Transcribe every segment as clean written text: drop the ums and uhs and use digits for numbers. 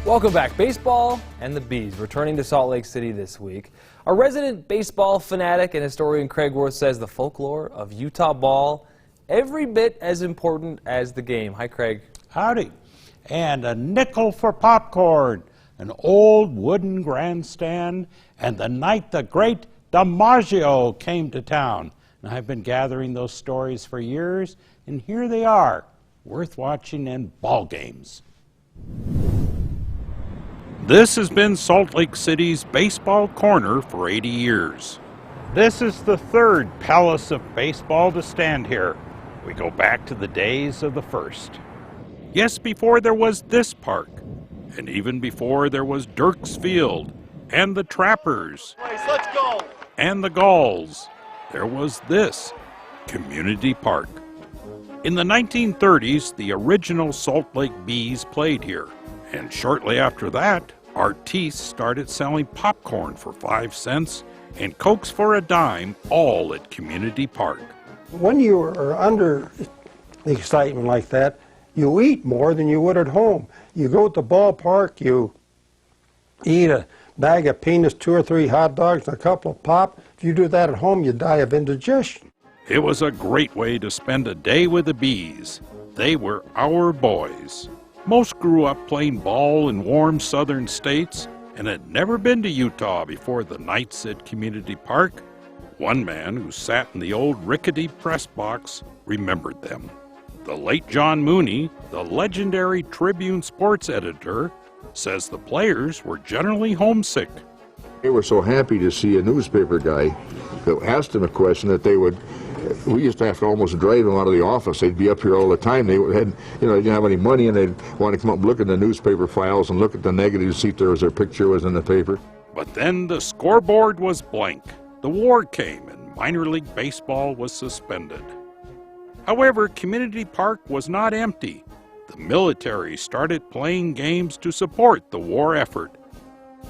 Welcome back. Baseball and the Bees returning to Salt Lake City this week. Our resident baseball fanatic and historian Craig Worth says the folklore of Utah ball every bit as important as the game. Hi, Craig. Howdy. And a nickel for popcorn, an old wooden grandstand, and the night the great DiMaggio came to town. And I've been gathering those stories for years, and here they are, worth watching in ball games. This has been Salt Lake City's baseball corner for 80 years. This is the third Palace of Baseball to stand here. We go back to the days of the first. Yes, before there was this park, and even before there was Dirks Field, and the Trappers, Let's go. and the Gulls, there was this, Community Park. In the 1930s, the original Salt Lake Bees played here. And shortly after that, artistes started selling popcorn for 5 cents and Cokes for a dime, all at Community Park. When you are under excitement like that, you eat more than you would at home. You go to the ballpark, you eat a bag of peanuts, 2 or 3 hot dogs, and a couple of pop. If you do that at home, you die of indigestion. It was a great way to spend a day with the Bees. They were our boys. Most grew up playing ball in warm southern states and had never been to Utah before the nights at Community Park. One man who sat in the old rickety press box remembered them. The late John Mooney, the legendary Tribune sports editor, says the players were generally homesick. They were so happy to see a newspaper guy that asked them a question that they would. We used to have to almost drive them out of the office. They'd be up here all the time. They didn't have any money, and they'd want to come up and look at the newspaper files and look at the negatives, see if their picture was in the paper. But then the scoreboard was blank. The war came, and minor league baseball was suspended. However, Community Park was not empty. The military started playing games to support the war effort.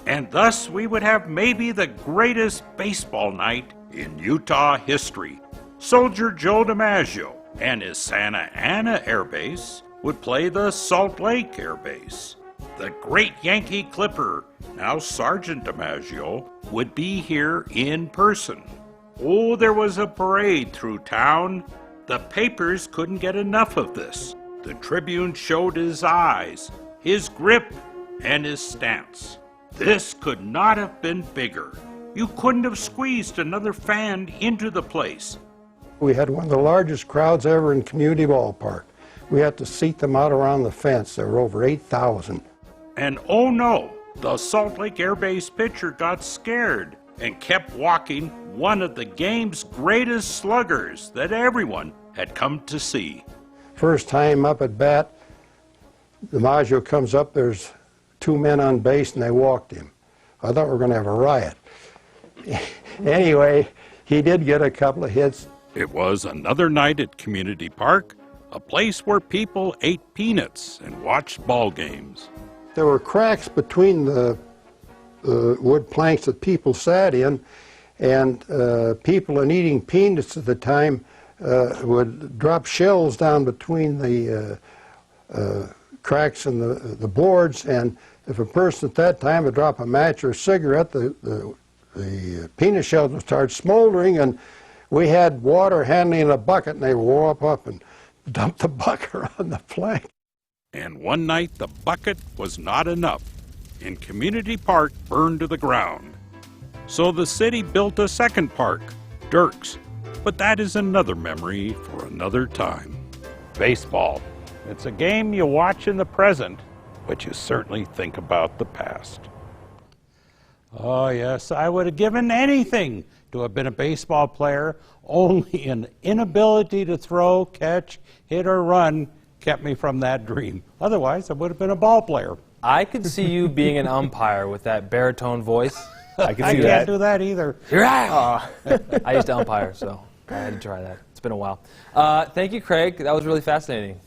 And thus we would have maybe the greatest baseball night in Utah history. Soldier Joe DiMaggio and his Santa Ana Air Base would play the Salt Lake Air Base. The great Yankee Clipper, now Sergeant DiMaggio, would be here in person. Oh, there was a parade through town. The papers couldn't get enough of this. The Tribune showed his eyes, his grip, and his stance. This could not have been bigger. You couldn't have squeezed another fan into the place. We had one of the largest crowds ever in Community Ballpark. We had to seat them out around the fence. There were over 8,000. And oh no, the Salt Lake Air Base pitcher got scared and kept walking, one of the game's greatest sluggers that everyone had come to see. First time up at bat, DiMaggio comes up, there's 2 men on base, and they walked him. I thought we were going to have a riot. Anyway, he did get a couple of hits. It was another night at Community Park, a place where people ate peanuts and watched ball games. There were cracks between the wood planks that people sat in, and people in eating peanuts at the time would drop shells down between the cracks in the boards, and if a person at that time would drop a match or a cigarette, the peanut shells would start smoldering, and we had water handling in a bucket, and they would warm up and dump the bucket on the plank. And one night the bucket was not enough, and Community Park burned to the ground. So the city built a second park, Dirks, but that is another memory for another time. Baseball. It's a game you watch in the present, but you certainly think about the past. Oh yes, I would have given anything to have been a baseball player. Only an inability to throw, catch, hit, or run kept me from that dream. Otherwise, I would have been a ball player. I could see you being an umpire with that baritone voice. I could see that. I can't do that either. I used to umpire, so I had to try that. It's been a while. Thank you, Craig. That was really fascinating.